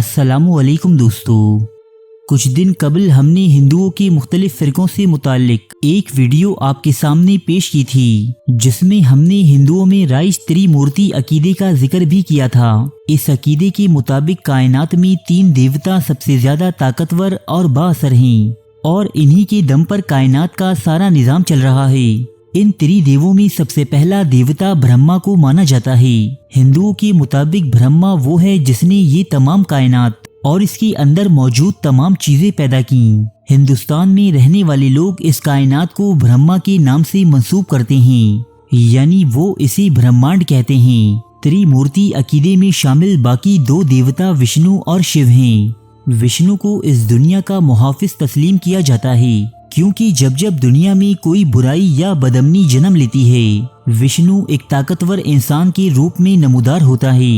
अस्सलामुअलैकुम दोस्तों। कुछ दिन कबल हमने हिंदुओं के मुख्तलिफ फ़िरक़ों से मुताल्लिक एक वीडियो आपके सामने पेश की थी, जिसमें हमने हिंदुओं में राइज त्रिमूर्ति अकीदे का जिक्र भी किया था। इस अकीदे के मुताबिक कायनात में 3 देवता सबसे ज़्यादा ताकतवर और बाअसर हैं और इन्हीं के दम पर कायनात का सारा निज़ाम चल रहा है। इन त्रिदेवों में सबसे पहला देवता ब्रह्मा को माना जाता है। हिंदुओं के मुताबिक ब्रह्मा वो है जिसने ये तमाम कायनात और इसके अंदर मौजूद तमाम चीजें पैदा की। हिंदुस्तान में रहने वाले लोग इस कायनात को ब्रह्मा के नाम से मंसूब करते हैं, यानी वो इसे ब्रह्मांड कहते हैं। त्रिमूर्ति अकीदे में शामिल बाकी 2 देवता विष्णु और शिव हैं। विष्णु को इस दुनिया का मुहाफिज तस्लीम किया जाता है, क्योंकि जब जब दुनिया में कोई बुराई या बदअमनी जन्म लेती है, विष्णु एक ताकतवर इंसान के रूप में नमूदार होता है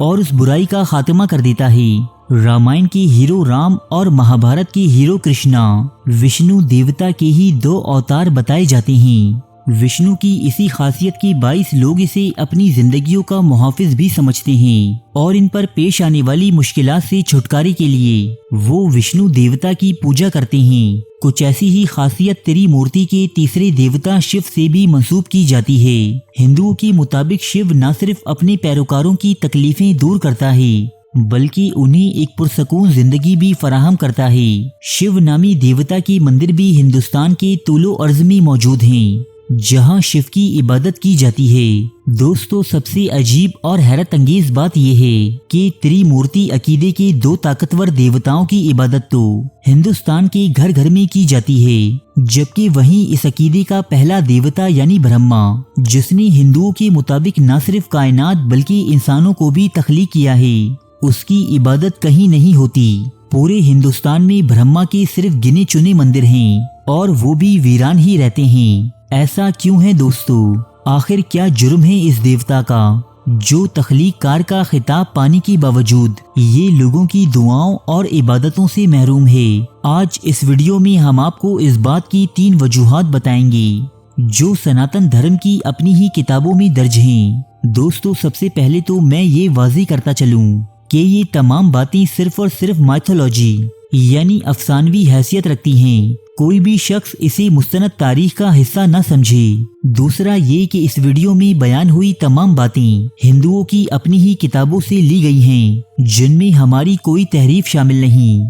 और उस बुराई का खात्मा कर देता है। रामायण के हीरो राम और महाभारत के हीरो कृष्णा विष्णु देवता के ही 2 अवतार बताए जाते हैं। विष्णु की इसी खासियत के बाइस लोग इसे अपनी जिंदगियों का मुहाफिज भी समझते हैं और इन पर पेश आने वाली मुश्किलात से छुटकारे के लिए वो विष्णु देवता की पूजा करते हैं। कुछ ऐसी ही खासियत त्रिमूर्ति के तीसरे देवता शिव से भी मंसूब की जाती है। हिंदुओं के मुताबिक शिव न सिर्फ अपने पैरोकारों की तकलीफें दूर करता है, बल्कि उन्हें एक पुरसकून जिंदगी भी फराहम करता है। शिव नामी देवता के मंदिर भी हिंदुस्तान के तूलो अर्ज में मौजूद हैं, जहां शिव की इबादत की जाती है। दोस्तों, सबसे अजीब और हैरत अंगेज बात यह है कि त्रिमूर्ति अकीदे के 2 ताकतवर देवताओं की इबादत तो हिंदुस्तान के घर घर में की जाती है, जबकि वहीं इस अकीदे का पहला देवता यानी ब्रह्मा, जिसने हिंदुओं के मुताबिक न सिर्फ कायनात बल्कि इंसानों को भी तख्लीक किया है, उसकी इबादत कहीं नहीं होती। पूरे हिंदुस्तान में ब्रह्मा के सिर्फ गिने चुने मंदिर हैं और वो भी वीरान ही रहते हैं। ऐसा क्यों है दोस्तों? आखिर क्या जुर्म है इस देवता का, जो तख्लीककार का खिताब पाने के बावजूद ये लोगों की दुआओं और इबादतों से महरूम है? आज इस वीडियो में हम आपको इस बात की 3 वजूहात बताएंगे, जो सनातन धर्म की अपनी ही किताबों में दर्ज हैं। दोस्तों, सबसे पहले तो मैं ये वाज़ेह करता चलूं कि ये तमाम बातें सिर्फ और सिर्फ माइथोलॉजी यानी अफसानवी हैसियत रखती हैं। कोई भी शख्स इसे मुस्तनद तारीख का हिस्सा न समझे। दूसरा ये कि इस वीडियो में बयान हुई तमाम बातें हिंदुओं की अपनी ही किताबों से ली गई हैं, जिनमें हमारी कोई तहरीफ शामिल नहीं।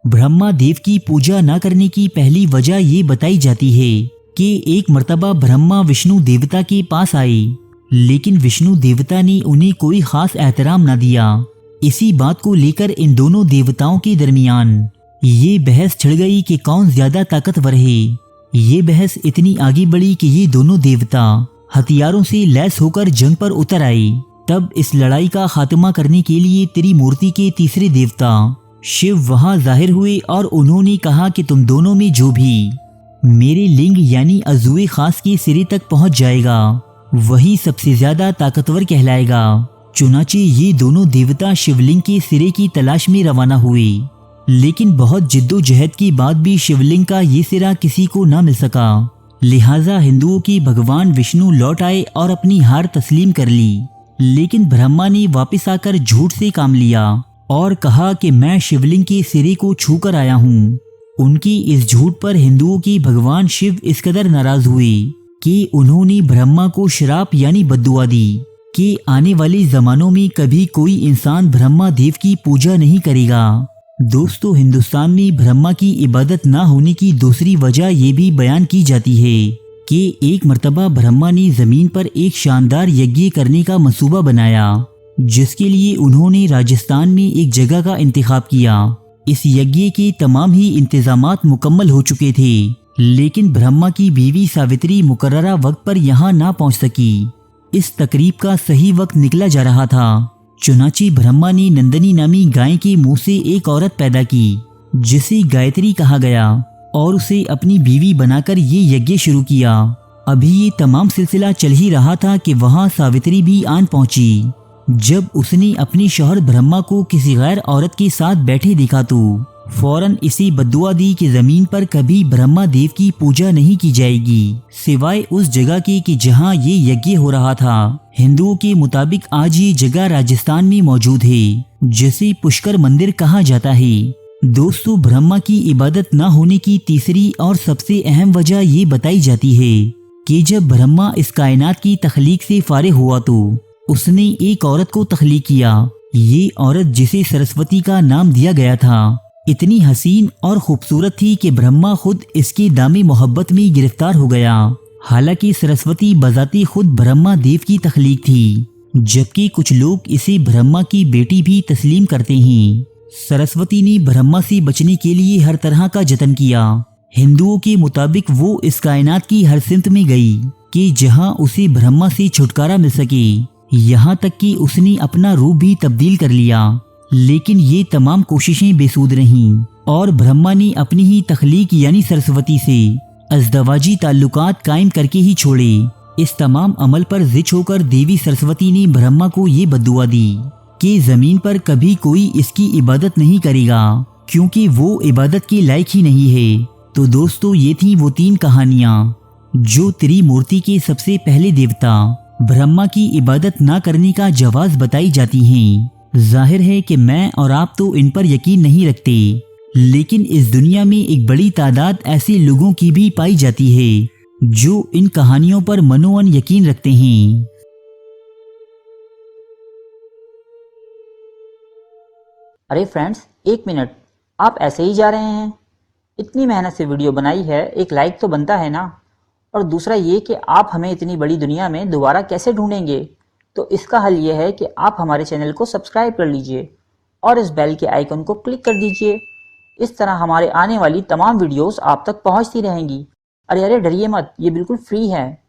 ब्रह्मा देव की पूजा न करने की पहली वजह ये बताई जाती है कि एक मर्तबा ब्रह्मा विष्णु देवता के पास आए, लेकिन विष्णु देवता ने उन्हें कोई खास एहतराम न दिया। इसी बात को लेकर इन दोनों देवताओं के दरमियान ये बहस छिड़ गई कि कौन ज्यादा ताकतवर है। ये बहस इतनी आगे बढ़ी कि ये दोनों देवता हथियारों से लैस होकर जंग पर उतर आए। तब इस लड़ाई का खात्मा करने के लिए त्रिमूर्ति के तीसरे देवता शिव वहां जाहिर हुए और उन्होंने कहा कि तुम दोनों में जो भी मेरे लिंग यानी अज़ूए खास के सिरे तक पहुंच जाएगा, वही सबसे ज्यादा ताकतवर कहलाएगा। चुनाचे ये दोनों देवता शिवलिंग के सिरे की तलाश में रवाना हुए, लेकिन बहुत जिद्दोजहद के बाद भी शिवलिंग का ये सिरा किसी को न मिल सका। लिहाजा हिंदुओं के भगवान विष्णु लौट आए और अपनी हार तस्लीम कर ली। लेकिन ब्रह्मा ने वापस आकर झूठ से काम लिया और कहा कि मैं शिवलिंग के सिरे को छू कर आया हूँ। उनकी इस झूठ पर हिंदुओं के भगवान शिव इस कदर नाराज हुए कि उन्होंने ब्रह्मा को श्राप यानी बद्दुआ दी कि आने वाले जमानों में कभी कोई इंसान ब्रह्मा देव की पूजा नहीं करेगा। दोस्तों, हिंदुस्तान में ब्रह्मा की इबादत ना होने की दूसरी वजह ये भी बयान की जाती है कि एक मर्तबा ब्रह्मा ने जमीन पर एक शानदार यज्ञ करने का मंसूबा बनाया, जिसके लिए उन्होंने राजस्थान में एक जगह का इंतखाब किया। इस यज्ञ के तमाम ही इंतजामात मुकम्मल हो चुके थे, लेकिन ब्रह्मा की बीवी सावित्री मुकर्ररा वक्त पर यहाँ ना पहुँच सकी। इस तकरीब का सही वक्त निकला जा रहा था। चुनाचे ब्रह्मा ने नंदनी नामी गाय के मुंह से एक औरत पैदा की, जिसे गायत्री कहा गया, और उसे अपनी बीवी बनाकर ये यज्ञ शुरू किया। अभी ये तमाम सिलसिला चल ही रहा था कि वहां सावित्री भी आन पहुंची। जब उसने अपने शौहर ब्रह्मा को किसी गैर औरत के साथ बैठे देखा तो फौरन इसे बद्दुआ दी कि जमीन पर कभी ब्रह्मा देव की पूजा नहीं की जाएगी, सिवाय उस जगह के कि जहां ये यज्ञ हो रहा था। हिंदुओं के मुताबिक आज ये जगह राजस्थान में मौजूद है। जिसे पुष्कर मंदिर कहा जाता है। दोस्तों, ब्रह्मा की इबादत न होने की तीसरी और सबसे अहम वजह ये बताई जाती है कि जब ब्रह्मा इस कायनात की तख्लीक से फारिग हुआ तो उसने एक औरत को तख्लीक किया। ये औरत, जिसे सरस्वती का नाम दिया गया था, इतनी हसीन और खूबसूरत थी कि ब्रह्मा खुद इसके दामी मोहब्बत में गिरफ्तार हो गया। हालांकि सरस्वती बजाती खुद ब्रह्मा देव की तख्लीक थी, जबकि कुछ लोग इसे ब्रह्मा की बेटी भी तस्लीम करते हैं। सरस्वती ने ब्रह्मा से बचने के लिए हर तरह का जतन किया। हिंदुओं के मुताबिक वो इस कायनात की हर सिमत में गई कि जहां उसे ब्रह्मा से छुटकारा मिल सके। यहाँ तक कि उसने अपना रूप भी तब्दील कर लिया, लेकिन ये तमाम कोशिशें बेसूद रहीं और ब्रह्मा ने अपनी ही तख्लीक यानी सरस्वती से अज़दवाजी ताल्लुकात कायम करके ही छोड़े। इस तमाम अमल पर जिच होकर देवी सरस्वती ने ब्रह्मा को ये बद्दुआ दी कि जमीन पर कभी कोई इसकी इबादत नहीं करेगा, क्योंकि वो इबादत के लायक ही नहीं है। तो दोस्तों, ये थी वो 3 कहानियां जो त्रिमूर्ति के सबसे पहले देवता ब्रह्मा की इबादत ना करने का जवाब बताई जाती हैं। जाहिर है कि मैं और आप तो इन पर यकीन नहीं रखते, लेकिन इस दुनिया में एक बड़ी तादाद ऐसे लोगों की भी पाई जाती है जो इन कहानियों पर मनोअन यकीन रखते हैं। अरे फ्रेंड्स, 1 मिनट, आप ऐसे ही जा रहे हैं? इतनी मेहनत से वीडियो बनाई है, एक लाइक तो बनता है ना। और दूसरा ये कि आप हमें इतनी बड़ी दुनिया में दोबारा कैसे ढूंढेंगे? तो इसका हल ये है कि आप हमारे चैनल को सब्सक्राइब कर लीजिए और इस बेल के आइकन को क्लिक कर दीजिए। इस तरह हमारे आने वाली तमाम वीडियोस आप तक पहुंचती रहेंगी। अरे डरिए मत, ये बिल्कुल फ्री है।